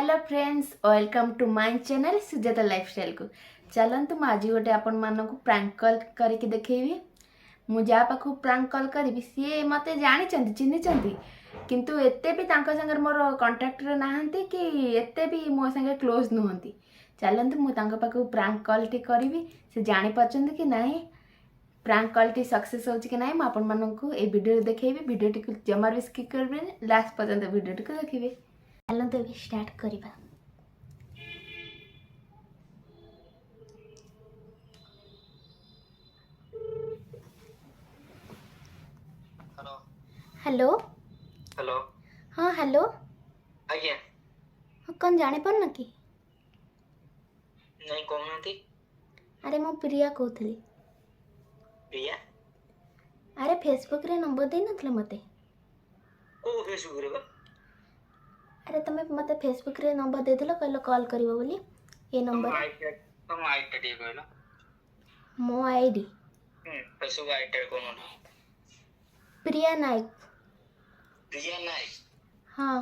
Hello friends, welcome to my channel Sujata lifestyle को। चलतु आज गोटे आपण मानक प्रांक कॉल करके देखी। मु जा पाख प्रांक कॉल करी सी मत जानी चिन्ह किंतु एते भी तांको संगे मोर कांटेक्ट रे नाहंती कि एते भी मो संगे क्लोज नुहंती। चलतु मु तांको पाख प्रांक कॉल टी करी से जानी पाचंदी कि नाही प्रांक कॉल टी सक्सेस होची कि नाही। मु आपण मानक ए वीडियो देखैबी। वीडियो टी जमा भी स्किप करबे, लास्ट पर्यंत वीडियो टी देखिबे। चलते अभी स्टार्ट करिबा। हेलो हेलो हेलो हाँ हेलो आज्ञा कौन जानी पार कि नहीं कहूनाती। अरे मो प्रिया कहूली। प्रिया अरे फेसबुक रे नंबर दे नथले मते। को फेसबुक रे बा? अरे तमे मते फेसबुक रे नंबर दे दिलो, कहलो कॉल करिवो बोली। ये नंबर तुम आईडी टे कहलो। मो आईडी फेसबुक आईडी कोन? प्रिया नायक। प्रिया नायक? हाँ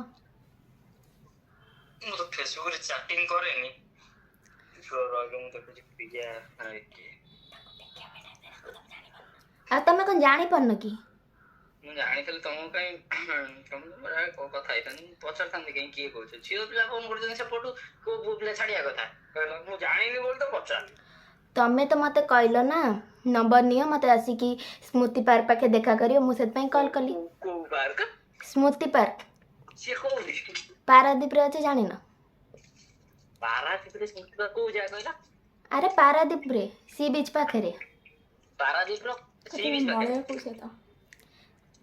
मु तो फेसबुक रे चैटिंग करेनी। जो रगो मु तो कुछ प्रिया नायक आ तमे कोन जानी पारन कि मु जानी थले तुम कहीं तुम बड़ा को कथा आइतनी पछर थांदी कहीं की कहछ छियो पिला फोन करजन से फोटो को बुबले छाड़िया कथा कहलो मु जानी नहीं बोल तो पछर। तमे तो मते कहलो ना नंबर नियो, मते आसी कि स्मृति पार्क पाखे देखा करियो। मु सेत पई कॉल कली। को पार्क? स्मृति पार्क से को पारादीप रे अछि, जानि ना? पारादीप रे स्मृति पार्क को जा कहला? अरे पारादीप रे सी बीच पाखे रे। पारादीप रो सी बीच पाखे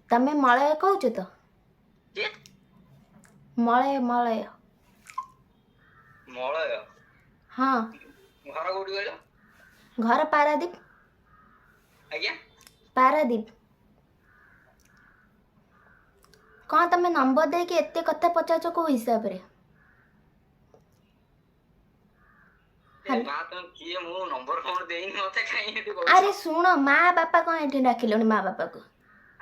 तमे मलय कहूछ तो? के मलय मलय मलय? हाँ घर कोठी कहलो? घर पारादीप। आज्ञा पारादीप कौन तमे नंबर दे के एते कथा पचाचो को हिसाब रे? मां तो किए मो नंबर फोन देई नथे काई हेती बोल। अरे सुनो, माँ बापा कौन एठी डाकिलोनी? माँ बापा को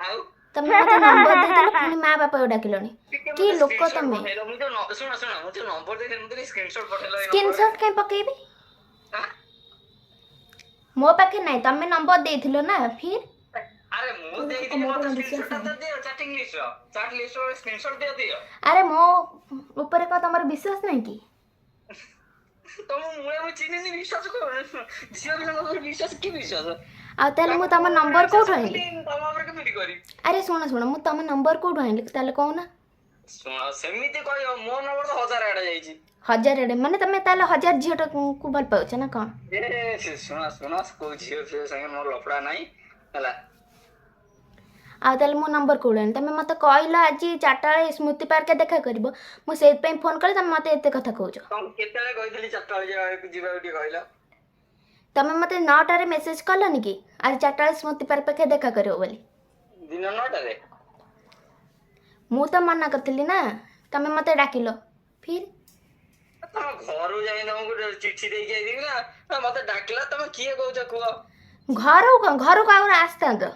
आउ तमे मते नंबर दे देलो, पुनी माँ बापा को डाकिलोनी की लोक तमे? मु तो सुनो मु तो नंबर दे मु तो स्क्रीनशॉट पठेलो। स्क्रीनशॉट के पकेबी? हां मो पाखे नहीं, तमे नंबर देथिलो ना। फिर अरे मु देई थी मो तो स्क्रीनशॉट दे दियो। चैटिंग लिस्ट चैट लिस्ट और स्क्रीनशॉट दे दियो। अरे मो ऊपर का तमर विश्वास नहीं की? तुम मुळे मु चिनी नि विश्वास को झियो बिना मो विश्वास की विश्वास आ ताले मु तम नंबर कोठ आइली? तुम ऊपर के मिटी करी। अरे सुनो सुनो, मु तम नंबर कोठ आइली ताले कहूना? सुनो सेमिति कहियो मो नंबर तो 1000 आडा जाईची। 1000 एडे माने तमे ताले 1000 झियो को भल पाउछ ना कोन? ए सुनो सुनो को झियो फिर संगे मोर लफड़ा नाही हला। आ ताले मो नंबर कोड आइली? तमे मते कहलो आज 4टा स्मृति पार्क देखा करबो। मु सेत पे फोन करले, तमे मते एते कथा कहूछ। तुम केतले कहितली 4टा बजे जीवा उठी कहला? तमे मते 9टा रे मेसेज करलनी कि आज 4टा स्मृति पार्क पाखे देखा करबो बोली? दिन 9टा रे मु तो मना करथिली ना, तमे मते डाकिलो। फिर तुम घरु जाई तुमको चिट्ठी दे के आइदी ना मते डाकला तुम किए कहउछ को? घरु को आउर आस्ता तो।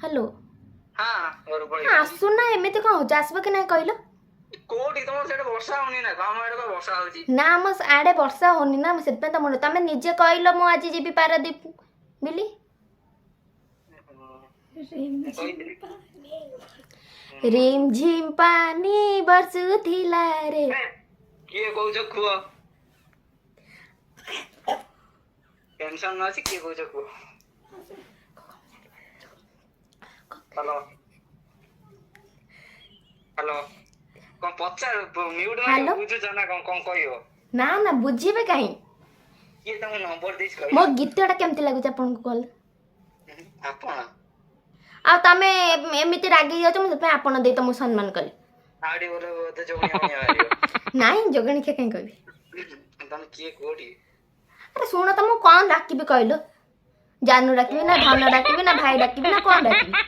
हेलो हां घर पड़ी आसु ना, एमिति कहू जासबो कि नहीं कहलो? कोठी तुम सेट वर्षा होनी ना काम एड को वर्षा होची ना हम आड़े वर्षा होनी ना, से पे तम तमे निजे कहलो मु आज जीबी पारादीप बिली। रिम झिम पानी बरसुथिला रे। किए कहउछ को? टेंशन ना छी किए कहउछ को? हेलो हेलो कौन पचार म्यूट ना बुझु जना कौन कहियो ना ना बुझीबे काई? ये तुम नंबर दिस कहियो मो गीतटा केमति लागु छ आपन को कॉल? आपन आ तमे एमिति रागी जाउ छ, मु पे आपन दे त मु सम्मान कले। आडी बोले तो जोगणी आरियो नाही जोगणी के काई कहबी? तुम किए कोठी? अरे सुनो, त मु कोन राखिबे कहलो? जानू राखिबे ना, धन राखिबे ना, भाई राखिबे ना, कोन राखिबे?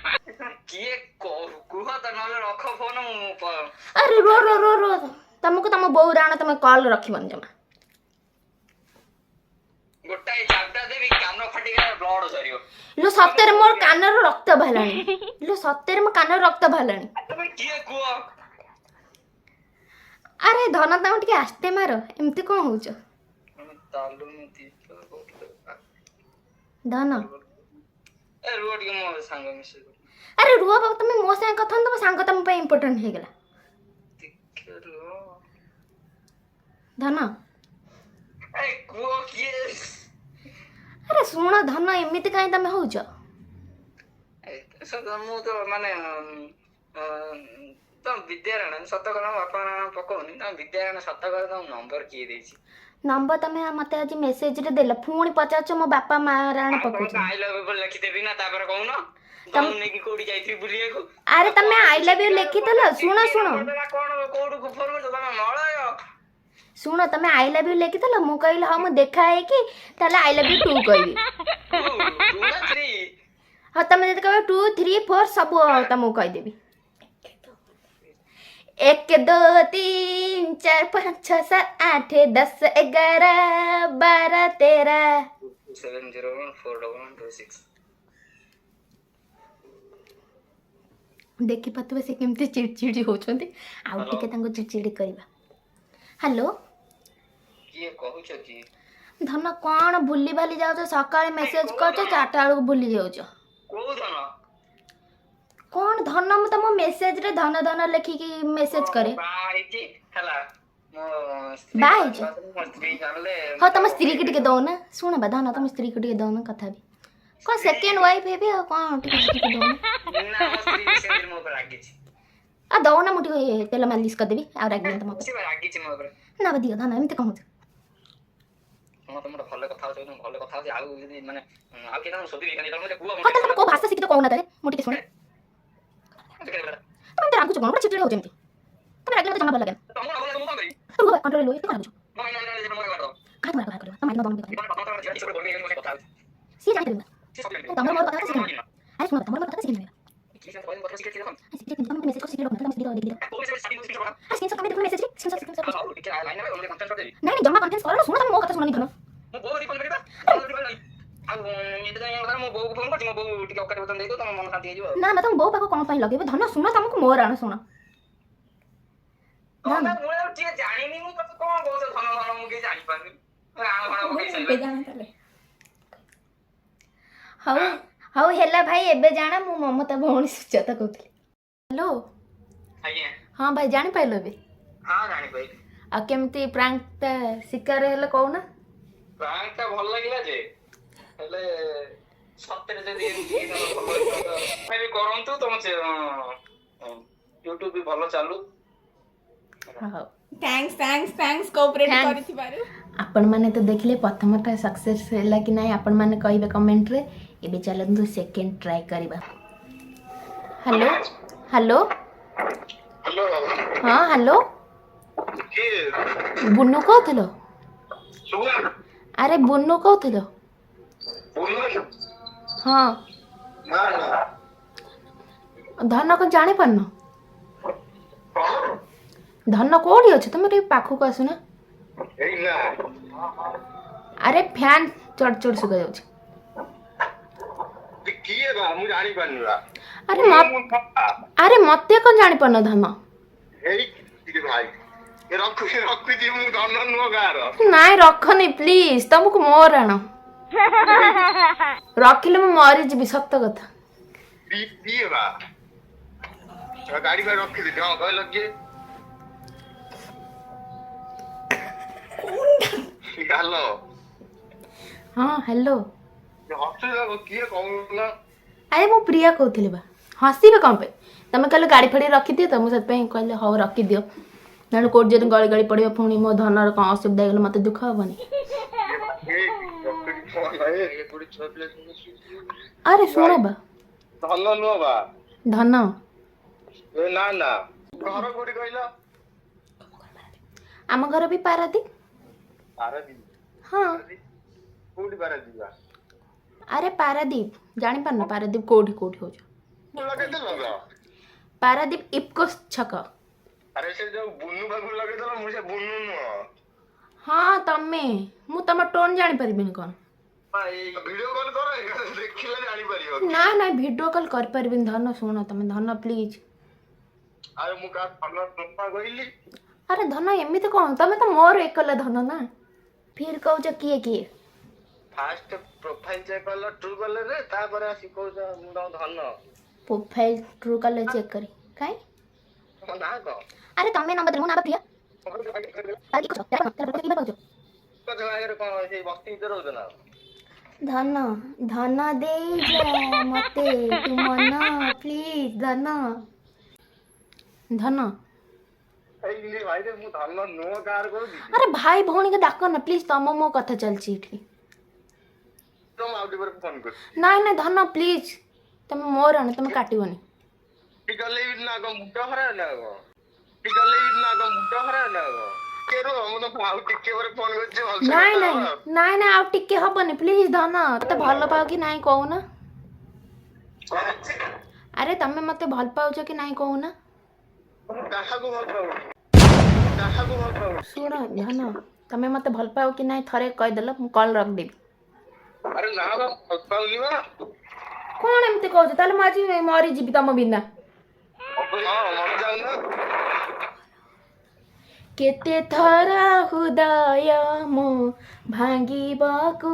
किए कुह त नले रख फोन मु। अरे रो रो रो रो तुमको तुम बो राण तुम कॉल रखिबन जमा। गोटाई चापटा देबी कान फाटी गला ब्लड झरियो। लो सत्तर मोर कानर रक्त बाहलानी। लो सत्तर मो कानर रक्त बाहलानी। तमे किए कुआ? ଧନ ତାଙ୍କୁ ଟିକେ ଆସ୍ତେ ମାର, ଏମିତି କ'ଣ ହଉଛ? ତାଲୁନି ଦୀପ କହୁଥିଲେ ଧନ ଏ ରୁହ ଟିକେ ମୋ ସାଙ୍ଗ ମିଶେଇ ଆରେ ରୁହ ବାବୁ, ତମେ ମୋ ସାଙ୍ଗେ କଥା ତମ ସାଙ୍ଗ ତମ ପାଇଁ ଇମ୍ପୋର୍ଟାଣ୍ଟ ହେଇଗଲା। ଟିକେ ରୁହ। ଧନ ଏ କୁହ କିଏ? ଆରେ ଶୁଣ ଧନ, ଏମିତି କାହିଁ ତମେ ହଉଛ? ମୁଁ ତ ମାନେ ତମ ବିଦ୍ୟାରାୟଣ ସତ କଥା ମୋ ବାପା ନାଁ ପକଉନି। ତମ ବିଦ୍ୟାରାୟଣ ସତ କଥା ତମ ନମ୍ବର କିଏ ଦେଇଛି? ନମ୍ବର ତମେ ମତେ ଆଜି ମେସେଜରେ ଦେଲ, ପୁଣି ପଚାରୁଛ ମୋ ବାପା ମା ରାଣ ପକଉଛ। ଆଇ ଲଭ୍ ୟୁ ଲେଖିଦେବି ନା, ତାପରେ କହୁନ ତମକୁ ନେଇକି କୋଉଠି ଯାଇଥିବି ବୁଲିବାକୁ। ଆରେ ତମେ ଆଇ ଲଭ୍ ୟୁ ଲେଖିଦେଲ। ଶୁଣ ଶୁଣ କଣ କୋଉଠୁ ଫୋନ କରୁଛ ତମେ ମଳୟ? ଶୁଣ, ତମେ ଆଇ ଲଭ୍ ୟୁ ଲେଖିଦେଲ, ମୁଁ କହିଲି ହଁ ମୁଁ ଦେଖା ହେଇକି ତାହେଲେ ଆଇ ଲଭ୍ ୟୁ 2 କହିବି। ହଁ ତମେ ଯଦି କହିବ 2 3 4 ସବୁ ତମକୁ କହିଦେବି। 1 2 3 4 5 6 7 8 10 11 12 13 7014126 ଦେଖିପାରୁଥିବେ ସେ କେମିତି ଚିଡ଼ଚିଡ଼ି ହଉଛନ୍ତି। ଆଉ ଟିକେ ତାଙ୍କୁ ଚିଡ଼ଚିଡ଼ି କରିବା। ହ୍ୟାଲୋ କିଏ କହୁଛ କି? ଧନ କ'ଣ ଭୁଲି ଭାଲି ଯାଉଛ? ସକାଳେ ମେସେଜ କରୁଛ, 4ଟା ବେଳକୁ ଭୁଲି ଯାଉଛ। କୋଉ ଧନ? କ'ଣ ଧନ? ମୁଁ ତମ ମେସେଜରେ ଧନ ଧନ ଲେଖିକି ମେସେଜ କରେ। ବାହା ହେଇଛି ହେଲା ବାହା ହେଇଛ? ମୋ ସ୍ତ୍ରୀ ଜାଣିଲେ ହଁ ତମ ସ୍ତ୍ରୀକି ଟିକେ ଦଉନା। ଶୁଣ ବା ଧନ, ତମ ସ୍ତ୍ରୀକୁ ଟିକେ ଦଉନା, କଥା ହେବି। କ'ଣ ସେକେଣ୍ଡ ୱାଇଫ୍ ହେବି ଆଉ କ'ଣ ଟିକେ ସ୍ତ୍ରୀକି ଦଉନା। ନା ମୋ ସ୍ତ୍ରୀ ସେମିତି ମୋ ଉପରେ ରାଗିଛି। ଆଉ ଦଉନା, ମୁଁ ଟିକେ ତେଲ ମାଲିସ କରିଦେବି। ଆଉ ରାଗିନି ତମ ଉପରେ। ସେ ରାଗିଛି ମୋ ଉପରେ। ନା ବା ଦିଅ ଧନ, ଏମିତି କ'ଣ ହଉଛି? ହଁ ତମର ଭଲ କଥା ହଉଛ, ଭଲ କଥା ହଉଛି। ଆଉ ଯଦି ମାନେ ଆଉ କିଏ ତମକୁ ଶୋଧିବି କାଲି ତମେ କୁହ। ହଁ ତମେ କୋଉ ଭାଷା ଶିଖିଛ କହୁନା ତାହେଲେ, ମୁଁ ଟିକେ ଶୁଣେ। ତମେ ଏମିତି ରାଗୁଛ କ'ଣ? ଗୋଟେ ଚିଡ଼ଚିଡ଼ି ହଉଛି ଏମିତି। ତମେ ରାଗିଲେ ମତେ ଜମା ଭଲ ଲାଗେନା। ରୁହ କଣ୍ଟ୍ରୋଲ ରୁହ, ଏତେ କ'ଣ ରାଗୁଛ? କାହା ତୁମ ରାଗ କରିବ? ତମ ମାରିନ ଦମ ସିଏ ଜାଣିପାରିବ। ତମର ମୋର କଥା ଶିଖି ନେବେ। ଆରେ ଶୁଣ, ତମର ମୋର କଥା ଶିଖି ନେବେ। ତମେ ମେସେଜ କରି ଶିଖି ତମ ସ୍ତ୍ରୀ ଦେଖିଦିଅ। ସ୍କ୍ରିନଶଟ ତମେ ଦେଖୁନ ମେସେଜ ରେ, ସ୍କ୍ରିନଶଟ ନାଇଁ ଜମା କନଫରେନ୍ସ କର। ଶୁଣ, ତମେ ମୋ କଥା ଶୁଣନି ଧନ। ନା ନା, ତମ ବୋଉ ପାଖକୁ କ'ଣ ପାଇଁ ଲଗେଇବ? ଧନ ଶୁଣ, ତମକୁ ମୋ ରାଣ ଶୁଣ। ହଉ ହଉ ହେଲା ଭାଇ, ଏବେ ଜାଣ ମୁଁ ମମତା ଭଉଣୀ ସୁଜାତା କହୁଥିଲି। ହ୍ୟାଲୋ ହଁ ଭାଇ, ଜାଣିପାରିଲ ଏବେ? ଆଉ କେମିତି ପ୍ରାଙ୍କଟା ଶିକାର ହେଲେ କହୁନା? ପ୍ରାଙ୍କଟା ଭଲ ଲାଗିଲା ଯେ, ହେଲେ ସତରେ ଯଦି ଏମିତି କରନ୍ତୁ ତମ ୟୁଟ୍ୟୁବ ବି ଭଲ ଚାଲୁ। ହଉ थैंक्स कोऑपरेट କରିଥିବାରୁ। ଆପଣମାନେ ତ ଦେଖିଲେ ପ୍ରଥମଟା ସକ୍ସେସ୍ ହେଲା କି ନାହିଁ ଆପଣମାନେ କହିବେ କମେଣ୍ଟରେ। ଏବେ ଚାଲନ୍ତୁ ସେକେଣ୍ଡ ଟ୍ରାଏ କରିବା। ହ୍ୟାଲୋ ହ୍ୟାଲୋ ହ୍ୟାଲୋ ହଁ ହ୍ୟାଲୋ, କିଏ ବୁନୁ କହୁଥିଲ? ଶୁଭା? ଆରେ ବୁନୁ କହୁଥିଲ? ହଁ। ନା ନା ଧନ କ'ଣ ଜାଣିପାରୁନ? ଧନ କୋଉଠି ଅଛ? ତମେ ଟିକେ ପାଖକୁ ଆସୁନା। ଆରେ ଫ୍ୟାନ୍ ଚଡ଼ ଚଡ଼ ଶୁଭା ଯାଉଛି। କିଏ ବା ମୁଁ ଜାଣିପାରୁନି ବା। ଆରେ ମତେ କ'ଣ ଜାଣିପାରୁନ ଧନ? ରଖୁଛି ମୁଁ ଧନ ନୁହଁ ଗାଁର। ନାଇଁ ରଖନି ପ୍ଲିଜ, ତମକୁ ମୋର ଆଣ। ରଖିଲେ ମୁଁ ମରିଯିବି, ସତ କଥା। କିଏ ବା? ଗାଡି ଫାଡି ରଖିଦେଲି। ହଁ କହିଲ କିଏ? ହ୍ୟାଲୋ ହଁ ହ୍ୟାଲୋ। କିଏ କହୁନ? ଆରେ ମୁଁ ପ୍ରିୟା କହୁଥିଲି ବା। ହସିବେ କ'ଣ ପାଇଁ? ତମେ କହିଲେ ଗାଡ଼ି ଫାଡ଼ି ରଖିଦିଅ ତ, ମୁଁ ସେଥିପାଇଁ କହିଲେ ହଉ ରଖିଦିଅ। ନହେଲେ କୋଉଠି ଯଦି ଗଳି ଗଳି ପଡ଼ିବ, ପୁଣି ମୋ ଧନର କ'ଣ ଅସୁବିଧା ହେଇଗଲେ ମୋତେ ଦୁଃଖ ହବନି? ଆରେ ଶୁଣ ବା, ଧନ ନୁହଁ ବା। ଧନ ନା ନା, ଘର କୋଉଠି କହିଲ? ଆମ ଘର ବି ପାରାଦୀପ। ପାରାଦୀପ? ହଁ। କୋଉଠି ପାରାଦୀପ? ଆରେ ପାରାଦୀପ ଜାଣିପାରୁନ? ପାରାଦୀପ କୋଉଠି କୋଉଠି ହଉଛି? ପାରାଦୀପ ଇଫ୍କୋ ଛକ। ଆରେ ସେ ଯୋଉ ବୁନୁ ପାଖକୁ ଲଗେଇଦେଲ, ମୁଁ ସେ ବୁନୁ ନୁହଁ। ହଁ ତମେ, ମୁଁ ତମ ଟୋନ୍ ଜାଣିପାରିବିନି କ'ଣ? ଭିଡିଓ କଲ୍ କର, ଦେଖିଲେ ଜାଣିପାରିବ। ନା ନା, ଭିଡ଼ିଓ କଲ୍ କରିପାରିବିନି। ଧନ ଶୁଣ, ତମେ ଧନ ପ୍ଲିଜ। ଆରେ ମୁଁ କାହା ଧନ ଟୋପା କହିଲି? ଆରେ ଧନ ଏମିତି କ'ଣ ତମେ ତ ମୋର ଏକଲା ଧନ ନା ଫିର୍ କହୁଛ କିଏ କିଏ ଫାଷ୍ଟ ପ୍ରୋଫାଇଲ ଚେକ୍ କଲ ଟ୍ରୁ କଲର ରେ ତାପରେ ଆସି କହୁଛ ମୁଁ ତମ ଧନ। ପ୍ରୋଫାଇଲ୍ ଟ୍ରୁ କଲର୍ ଚେକ୍ କରି କାଇଁ ତମ ନାଁ କଣ? ଆରେ ତମେ ନମ୍ବର ମୋ ନାଁ ପ୍ରିୟା ଆରେ କି କରୁଛ କି ପାଉଛ ଆଗରେ କଣ ସେଇ ବସ୍ତି ଭିତରେ ରହୁଛ ନା? ଧନ ଧନ ଦେଇଯା ମତେ ତୁ ମନ ପ୍ଲିଜ ଧନ ଧନ ଏଇ ଭାଇରେ ମୁଁ ଧନ ନୁହଁ କାହାର କହୁଛି ଆରେ ଭାଇ ଭଉଣୀকে ଡାକ ନା ପ୍ଲିଜ ତମ ମୋ କଥା ଚାଲିଛି ଏଠି ତ ମୁଁ ଆଉ ଟିକେ ପରେ ଫୋନ କରୁଛି। ନାଇଁ ନାଇଁ ଧନ ପ୍ଲିଜ ତମେ ମୋର ଆଣ ତମେ କାଟିବନି ଟିକେ ଗଲେ ବି ନା କଣ ମୁଣ୍ଡ ଖରାପ ନା କଣ? ଟିକେ ଗଲେ ବି ନା କଣ ମୁଣ୍ଡ ଖରାପ ନା କଣ? ଟିକେ ରୁହ ମୁଁ ତ ଆଉ ଟିକେ ପରେ ଫୋନ କରୁଛି ଭଲସେ ନାଇଁ କଥା ନାଇଁ ହବା ଆଉ। ନାଇଁ ନାଇଁ ଆଉ ଟିକେ ହବନି ପ୍ଲିଜ ଧନ ମତେ ଭଲ ପାଅ କି ନାଇଁ କହୁନା ଆରେ ତମେ ମତେ ଭଲ ପାଉଛ କି ନାଇଁ କହୁନା କାହାକୁ ଭଲ ପାଉନି? କାହାକୁ ଭଲ ପାଉନି? ଶୁଣ ଧନ ତମେ ମତେ ଭଲ ପାଅ କି ନାଇଁ ଥରେ କହିଦେଲ ମୁଁ କଲ୍ ରଖିଦେବି ଆରେ ନା ବା ଭଲ ପାଉନି ବା। କଣ ଏମିତି କହୁଛ ତାହେଲେ ମୁଁ ଆଜି ମରିଯିବି ତମ ବିନା ହଁ ମରିଯାଉନା। କେତେ ଥର ହୃଦୟ ମୁଁ ଭାଙ୍ଗିବାକୁ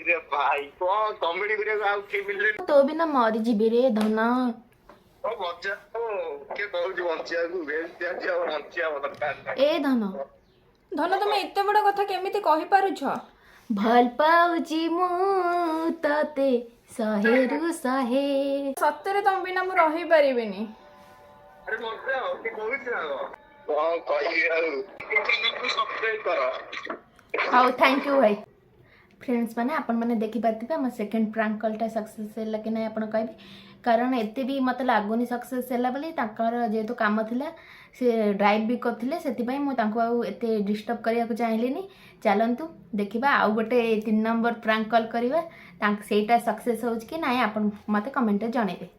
ରେ ଭାଇ କଣ କମେଡି କରିବାକୁ ଆଉ କିଏ ମିଳିଲେନି? ତୋ ବିନା ମରିଯିବି ରେ ଧନ ଓ ବଞ୍ଚା ଓ କିଏ କହୁଛି ବଞ୍ଚିବାକୁ ବେଞ୍ଚ ଆଉ ବଞ୍ଚିବା ଦରକାର ନାହିଁ। ଏ ଧନ ଧନ ତମେ ଏତେ ବଡ଼ କଥା କେମିତି କହିପାରୁଛ? ଭଲ ପାଉଛି ମୁଁ ତତେ ଶହେରୁ ଶହେ ସତରେ ତମ ବିନା ମୁଁ ରହିପାରିବିନି। ଆରେ ମଜା ଆଉ କିଏ କହୁଛି ନା କଣ କହିବି ଆଉ ସବସ୍କ୍ରାଇବ କର। ହଉ ଥ୍ୟାଙ୍କ ୟୁ ଭାଇ फ्रेंड्स मैंने आपण मैंने देखिपारे आम सेकेंड प्रांक कलटा सक्सेस है कि ना आप कहे कारण एते भी मत लगुनि सक्सेस है बोली जेहेतु काम थिला से ड्राइव भी करते से डिस्टर्ब करने को चाहिए चलतु देखा आउ गोटे 3 नंबर प्रांक कल करवा सेटा सक्सेस हो कि ना आप मत कमेंट जनइबे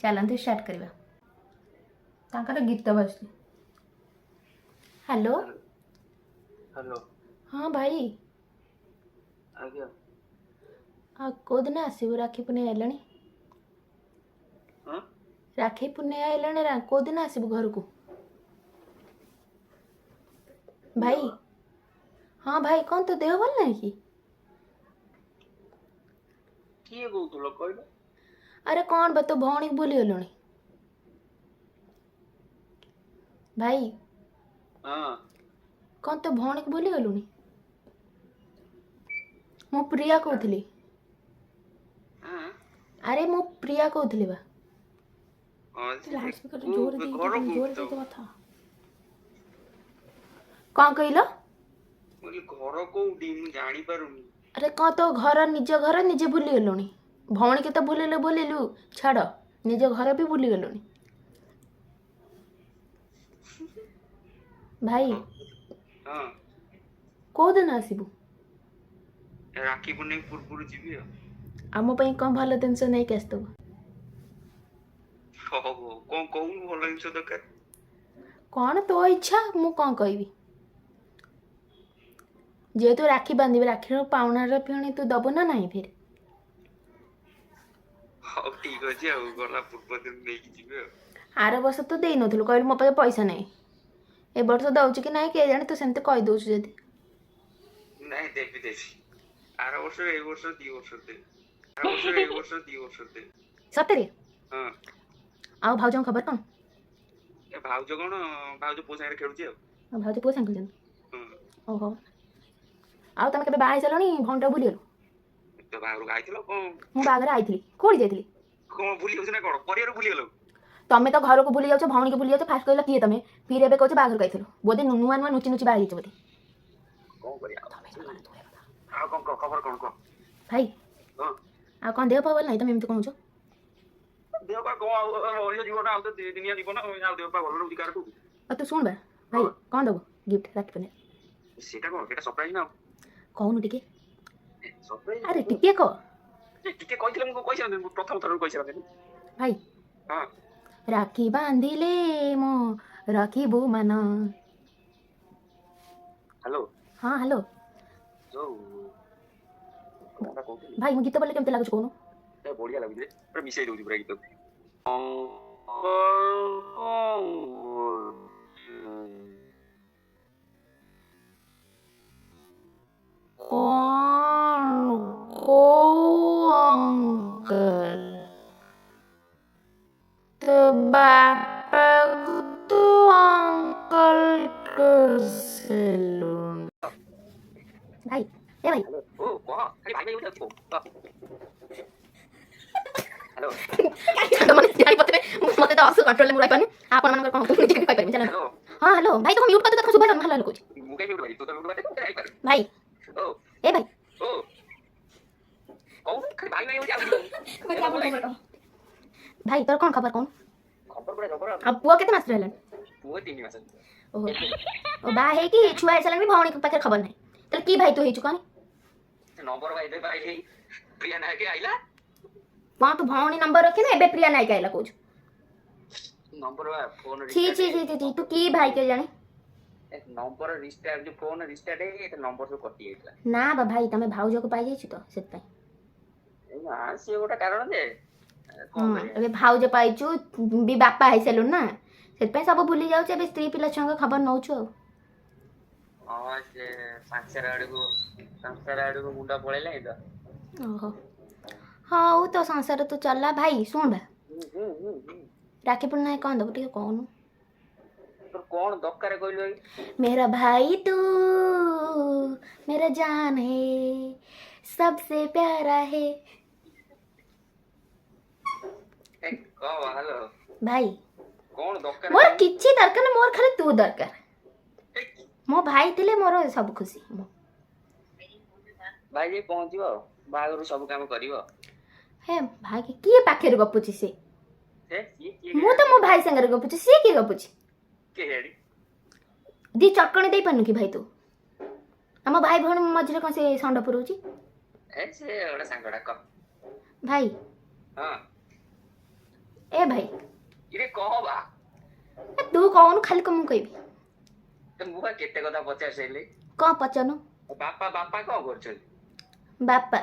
चलतु स्टार्ट करवा गीत बस हेलो हेलो हाँ भाई आज्ञा कौदिन आसबू राखी पुनिया आइलाणी हां राखी पुनिया आइलाणी कौदिन आसबू घर को भाई हाँ भाई कौन तो देह भल नहीं कि किए कहूतलो कहलो अरे कौन बा तो भौणी भूली गलुणी भाई हां कौन तो भौणी को भूली गलुणी मो प्रिया कहूली हां अरे मो प्रिया कहूली बा घर जोर कथा कौन कहल घर कोडी मु जानी पारुनी अरे कौन तो घर निजे भूली गलुणी भौणी के तो भूलिलु भूलिलु छाड़ निज घर भी भूली गलुणी भाई हां कौ दिन आसबू राखी पुणे पूर्व जीवी आम कौन भल जिनस नहीं के आसतबू कौन कहू भल जिन दरकार कौन तो इच्छा मु कौन कहबी जेहेतु राखी बांधि राखी पाउनार फिणी तू दबु ना नहीं फिर हाँ ठीक अच्छे गला पूर्व दिन नहीं जीवे आर वर्ष तो दे नथुलु कहलु मो पाखे पैसा नहीं ए वर्ष दउछु कि नहीं के जाने तू सेमते कहि दउछु जदी नहीं देवी देवी आर वर्ष ए वर्ष 2 वर्ष दे आर वर्ष ए वर्ष 2 वर्ष दे सतरे हां आ भाउजन खबर कौन ए भाउज कोन भाउज पो सारे खेलुची आ भाउज पो संग जन हां ओहो आ तमे केबे बाहाई चलनी भंटा भूली गलु तो बाहर गाइथिलो कोन मु बागरे आइथिली कोडी जाइथिली कोन भूली होछ ना कोन परिवार भूली गेलो तमे तो घर को भूली जाउछ भौणी को भूली जाउछ फास्ट कहला किए तमे फिर एबे कहछ बागर गाइथिलो बोदे नुनुआ नुआ नुची नुची बाहाई जाइछ बोदे कोन करिया आ कोन खबर कोन को भाई हां आ कोन देह पावल नहीं तमे एमती कहउछ देह का को ओयो जीवन आ तो दुनिया जीवन आ देह पा भल अधिकार को तू सुन बा भाई कौन दबो गिफ्ट राखी पने सेटा कोन केटा सरप्राइज ना कहनु टिके सरप्राइज अरे टिके को टिके कहिथिले मु कहिसा प्रथम थर कहिसा भाई हां राखी बांधिले मो रखिबु मन हेलो हाँ हेलो जो कोना कहू भाई मु गीत बोले केमते लागुछ कोनु ବଢିଆ ଲାଗୁଛି ରେ ପୁରା ମିଶେଇ ଦଉଛି ପୁରା ଗୀତ तो बापा तो अंकल के सैलून भाई ए भाई ओ कह खाली भाई भाई बोलते हेलो तो मन जानी पते मते तो असु कंट्रोल मुराई पानी आपन मन कोन कोन ठीक पाइ चला हेलो हां हेलो भाई तो म्यूट कर तो सुबह हम हल्ला कुछ मुके म्यूट भाई तो म्यूट बाटे भाई ओ ए भाई ओ कौन खाली भाई भाई बोलते भाई तोर कोन खबर कोन खबर पड़े खबर अब पुआ केते मास रहलन वो 3 मास ओ बा है कि छुआ ऐसा भी भौणी के पाखे खबर नहीं तले की भाई तू हेचु कोनी नंबर भाई दे भाई प्रिया नायक आइला वहां तो भौणी नंबर रखे ना एबे प्रिया नायक आइला कुछ नंबर बा फोन छी तू की भाई के जाने नंबर रिस्टार्ट जो फोन रिस्टार्ट है ये नंबर से कटि गइला ना बा भाई तमे भाउजो को पाई जाइछु तो सेत पई ना से गोटा कारण जे एबे भाउजो पाइछु भी बापा है सेलुन ना सेत पई सब भूली जाउछ एबे स्त्री पिला छंग खबर नउछु हां से संसार आडू मुंडा पळेला इदा ओहो हाउ तो संसार तो चला भाई सुन बा राखी पूर्णिमा कौन दब ठीक कौन तो कौन दरकार कहलु मेरा भाई तू मेरा जान है सबसे प्यारा है ए कहो हेलो भाई कौन दरकार मोर किछि दरकार ना मोर खाली तू दरकार मो भाई थिले मोर सब खुशी भाई जे पहुंचीबो बागरु सब काम करिवो हे भाई के किए पाखे रे गपुची से ये मु तो मो भाई संगे रे गपुची से के गपुची के हेडी दी चटकणी दे पन्नु की भाई तू हम भाई भण मझरे कौन से संड पुरउची ए से ओडा संगडा क भाई हां ए भाई इरे कहो बा तू कौन खाली कम कहबी तो मुबा केते कथा पचार सेले कौन पचानु बापा बापा को करछन बापा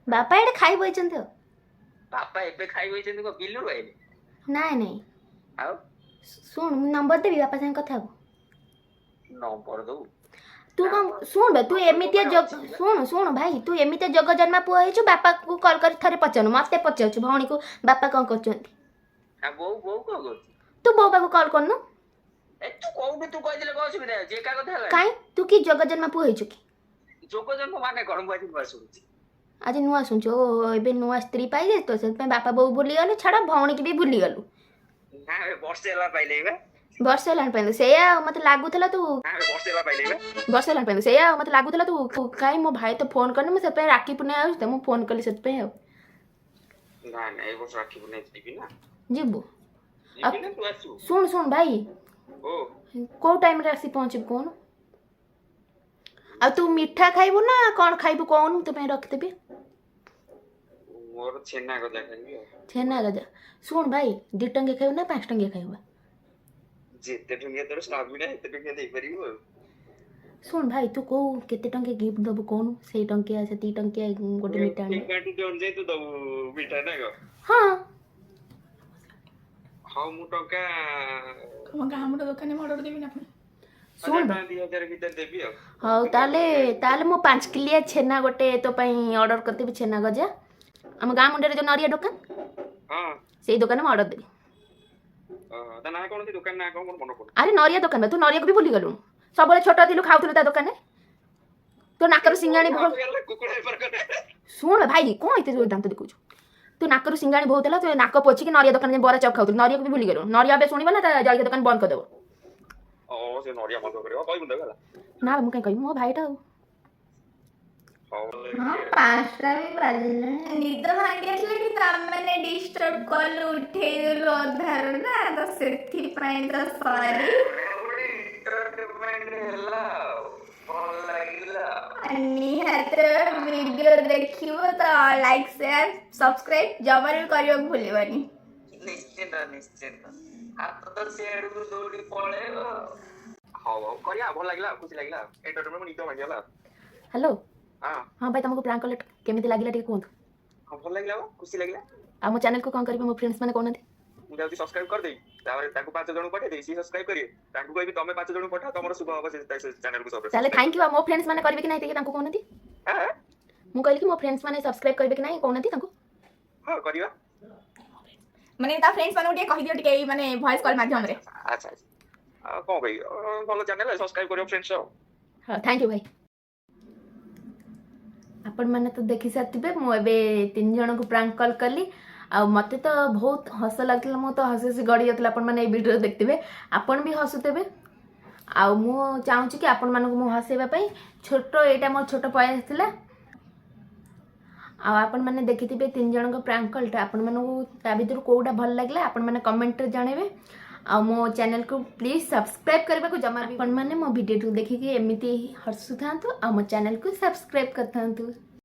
बापा एडे खाई बइचंत बापा एबे खाई होइछन को बिल्लू भाई नाय नहीं आउ सुन मु नंबर देबी बापा संग कथा हबो नंबर दो तू कौन सुन बे तू एमितिया जग सुन भाई तू एमितिया जग जन्मा पुआ हेछु बापा को कॉल कर थरे पचानु मते पचाउछु भौणी को बापा कौन करचंती आ बो को कर तू बाबा को कॉल करनु ए तू कोउ तू कहि दिले को सुविधा जे का कथा काई तू की जग जन्मा पुआ हेछु की जोको जन्म माने गरम बाजी बस होची आज नुआ सुनछु ओ एबे नुआ स्त्री पाई जे तो से बापा बहू भूली गलु छाड़ा भौणी की भी भूली गलु ना बे वर्षेला पाइले बे वर्षे लान पेंदु सेया मते लागुथला तू ना बे वर्षेला पाइले बे वर्षे लान पेंदु सेया मते लागुथला तू काई मो भाई तो फोन करने में से पे राखी पुने आउ त मो फोन कली से पे ना ना ए वर्ष राखी बने जीबी ना जीबू जीबी ना तू आसु सुन भाई ओ को टाइम रे आसी पहुंचब कोन आ तू मीठा खाइबू ना कौन खाइबू कौन तो पे रख देबी मोर छेना को देखबी छेना गजा सुन भाई 2 टंगे खाइबू ना 5 टंगे खाइबू जेते टंगे तोर स्टाफ भी ना एते टंगे दे परिबो सुन भाई तू को केते टंगे गिफ्ट दबू कौन से टंके से 3 टंके गोटे मीठा आने काटी जोन जे तू दबु मीठा ना गो हां हां मु टंका तुम गाँ मुंडा दुकान में ऑर्डर देबी ना पुणी सुन 2000 भीतर देबी हाउ ताले मो 5 किलिया छेना गोटे तो पई ऑर्डर करते भी छेना गजा हम गाँ मुंडे रे जो नरिया दुकान हां से दुकान में ऑर्डर देबी ता ना कोन सी दुकान ना कोन मन पड़ अरे नरिया दुकान में तू नरिया को भी भूली गलु सबले छोटा दिलु खाउथलु ता दुकान तो नाकर सिंगाणी भोग कुकुड़ा पर करे सुन भाई कौन इते जो दांत देखुछु तू नाकर सिंगाणी भोगतला तो नाक पोछि के नरिया दुकान में बरा चप खाउथलु नरिया को भी भूली गलु नरिया बे सुनिबा ना ता जलके दुकान बंद कर देबो ओ से नरिया बंद करे कोइ बुंदा गला ना मु कहीं मो भाई टा हाँ 5टा भी बाजिले निद भांगी आसले कि तमने डिस्टर्ब कल उठेइलु अधार ना तो सेथि पई तो सॉरी निहात वीडियो देखिबो तो लाइक शेयर सब्सक्राइब जबर भी करियो भूलिबनी निश्चित निश्चित हाथ तो सेड को दौड़ी पड़े हां करिया भल लागला खुशी लागला एंटरटेनमेंट नितो मांगला हेलो हां हां भाई तुमको प्रैंक कॉल केमिति लागिला ठीक कोन हाँ भल लगे खुशी लगे आ मो चैनल को कौन करिवे मो फ्रेंड्स माने कहउनथि मुझे सब्सक्राइब कर दे तापर ताको 5 जण पठे दे सी सब्सक्राइब करिए ताको कहबी तमे 5 जण पठा तमरो शुभ होबो से चैनल को ताले सब्सक्राइब थैंक यू मो फ्रेंड्स माने करबे कि नहीं ताको कहउनथि हां मु कहली कि मो फ्रेंड्स माने सब्सक्राइब करबे कि नहीं कहउनथि ताको हां करिवा माने ता फ्रेंड्स मानू टे कहि दियो टे माने वॉइस कॉल माध्यम रे अच्छा अच्छा कोन भाई भलो चैनल सब्सक्राइब करियो फ्रेंड्स हाँ थैंक यू भाई आपण मैंने तो देखी सारे मुझे 3 जन को प्रांक कॉल कली आ मते तो बहुत हस लगता मु तो हसी हसी गड़ी जाता आपण मैंने वीडियो देखते आपण भी हसुते आ मु चाहूँ कि आपण मानक मु हसैबा छोट एटा मोर छोट प्रयास थिला आपण मैंने देखी 3 जन को प्रांक कॉल आपण मानक ता भीतर कोटा भल लागला आपण मैंने कमेंट रे जानबे आ मो चैनल को प्लीज सब्सक्राइब करबा को जमा भी आपण माने मो वीडियो देखिके एमिति हसु थांतु आ मो चैनल को सब्सक्राइब करथांतु।